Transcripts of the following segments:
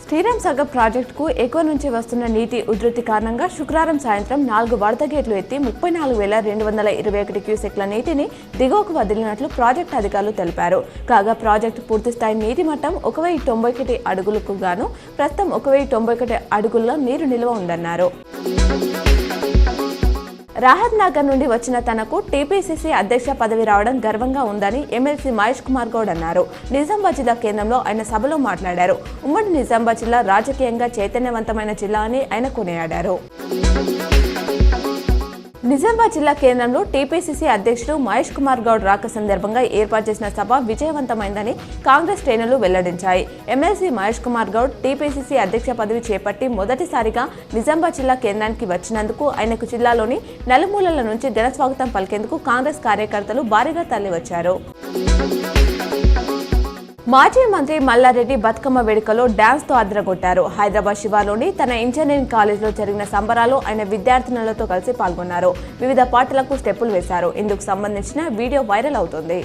శ్రీరామ్ సాగర్ ప్రాజెక్టుకు ఎక్కువ నుంచి వస్తున్న నీటి ఉధృతి కారణంగా శుక్రవారం సాయంత్రం 4 వరద గేట్లు ఎత్తి 34,221 క్యూసెక్ల నీటిని దిగువకు వదిలినట్లు ప్రాజెక్టు అధికారులు తెలిపారు. కాగా ప్రాజెక్టు పూర్తిస్థాయి నీటి మట్టం 1,091 అడుగులకు గాను ప్రస్తుతం 1,091 అడుగుల్లో నీరు నిల్వ ఉందన్నారు. రాహత్ నగర్ నుండి వచ్చిన తనకు టీపీసీసీ అధ్యక్ష పదవి రావడం గర్వంగా ఉందని ఎమ్మెల్సీ మహేష్ కుమార్ గౌడ్ అన్నారు. నిజామాబాద్ జిల్లా కేంద్రంలో ఆయన సభలో మాట్లాడారు. ఉమ్మడి నిజామాబాద్ జిల్లా రాజకీయంగా చైతన్యవంతమైన జిల్లా అని ఆయన కొనియాడారు. నిజామాబాద్ జిల్లా కేంద్రంలో టీపీసీసీ అధ్యక్షుడు మహేష్ కుమార్ గౌడ్ రాక సందర్భంగా ఏర్పాటు చేసిన సభ విజయవంతమైందని కాంగ్రెస్ శ్రేణులు వెల్లడించాయి. ఎమ్మెల్సీ మహేష్ కుమార్ గౌడ్ టీపీసీసీ అధ్యక్ష పదవి చేపట్టి మొదటిసారిగా నిజామాబాద్ జిల్లా కేంద్రానికి వచ్చినందుకు ఆయనకు జిల్లాలోని నలుమూలల నుంచి ఘనస్వాగతం పలికేందుకు కాంగ్రెస్ కార్యకర్తలు భారీగా తరలివచ్చారు. మాజీ మంత్రి మల్లారెడ్డి బతుకమ్మ వేడుకలో డాన్స్ తో అదరగొట్టారు. హైదరాబాద్ శివార్లోని తన ఇంజనీరింగ్ కాలేజీలో జరిగిన సంబరాల్లో ఆయన విద్యార్థినులతో కలిసి పాల్గొన్నారు. వివిధ పాటలకు స్టెప్పులు వేశారు. ఇందుకు సంబంధించిన వీడియో వైరల్ అవుతోంది.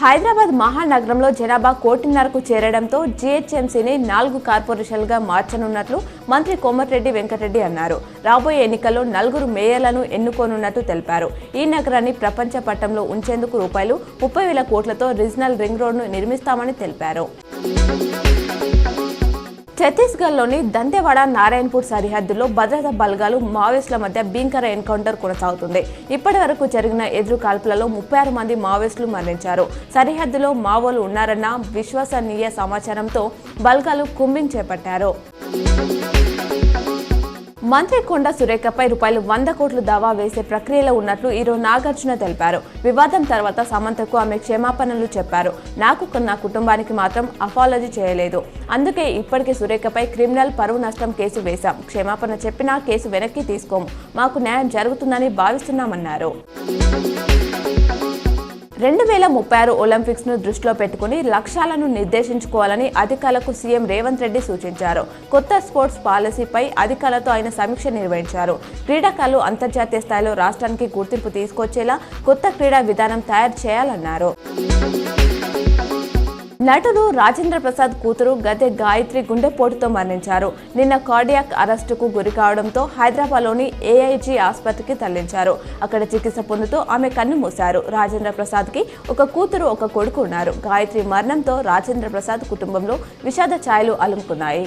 హైదరాబాద్ మహానగరంలో జనాభా 1.5 కోటికి చేరడంతో జీహెచ్ఎంసీని 4 కార్పొరేషన్లుగా మార్చనున్నట్లు మంత్రి కోమటిరెడ్డి వెంకటరెడ్డి అన్నారు. రాబోయే ఎన్నికల్లో 4 మేయర్లను ఎన్నుకోనున్నట్టు తెలిపారు. ఈ నగరాన్ని ప్రపంచ పటంలో ఉంచేందుకు రూ.30,000 కోట్లతో రీజనల్ రింగ్ రోడ్ను నిర్మిస్తామని తెలిపారు. ఛత్తీస్గఢ్లోని దంతెవాడ నారాయణపూర్ సరిహద్దులో భద్రతా బలగాలు మావోయిస్టుల మధ్య భీకర ఎన్కౌంటర్ కొనసాగుతుంది. ఇప్పటి వరకు జరిగిన ఎదురు కాల్పులలో 36 మంది మావోయిస్టులు మరణించారు. సరిహద్దులో మావోలు ఉన్నారన్న విశ్వసనీయ సమాచారంతో బలగాలు కూంబింగ్ చేపట్టారు. మంత్రి కొండ సురేఖపై ₹100 కోట్లు దావా వేసే ప్రక్రియలో ఉన్నట్లు ఈరోజు నాగార్జున తెలిపారు. వివాదం తర్వాత సమంతకు ఆమె క్షమాపణలు చెప్పారు. నా కుటుంబానికి మాత్రం అపాలజీ చేయలేదు. అందుకే ఇప్పటికే సురేఖపై క్రిమినల్ పరువు నష్టం కేసు వేశాం. క్షమాపణ చెప్పినా కేసు వెనక్కి తీసుకోము. మాకు న్యాయం జరుగుతుందని భావిస్తున్నామన్నారు. 2036 ఒలింపిక్స్ ను దృష్టిలో పెట్టుకుని లక్ష్యాలను నిర్దేశించుకోవాలని అధికారులకు సీఎం రేవంత్ రెడ్డి సూచించారు. కొత్త స్పోర్ట్స్ పాలసీపై అధికారులతో ఆయన సమీక్ష నిర్వహించారు. క్రీడాకారులు అంతర్జాతీయ స్థాయిలో రాష్ట్రానికి గుర్తింపు తీసుకొచ్చేలా కొత్త క్రీడా విధానం తయారు చేయాలన్నారు. నటుడు రాజేంద్ర ప్రసాద్ కూతురు గద్దె గాయత్రి గుండెపోటుతో మరణించారు. నిన్న కార్డియాక్ అరెస్టుకు గురి కావడంతో హైదరాబాద్లోని ఏఐజీ ఆసుపత్రికి తరలించారు. అక్కడ చికిత్స పొందుతూ ఆమె కన్ను మూశారు. రాజేంద్ర ప్రసాద్కి ఒక కూతురు, ఒక కొడుకు ఉన్నారు. గాయత్రి మరణంతో రాజేంద్ర ప్రసాద్ కుటుంబంలో విషాద ఛాయలు అలుముకున్నాయి.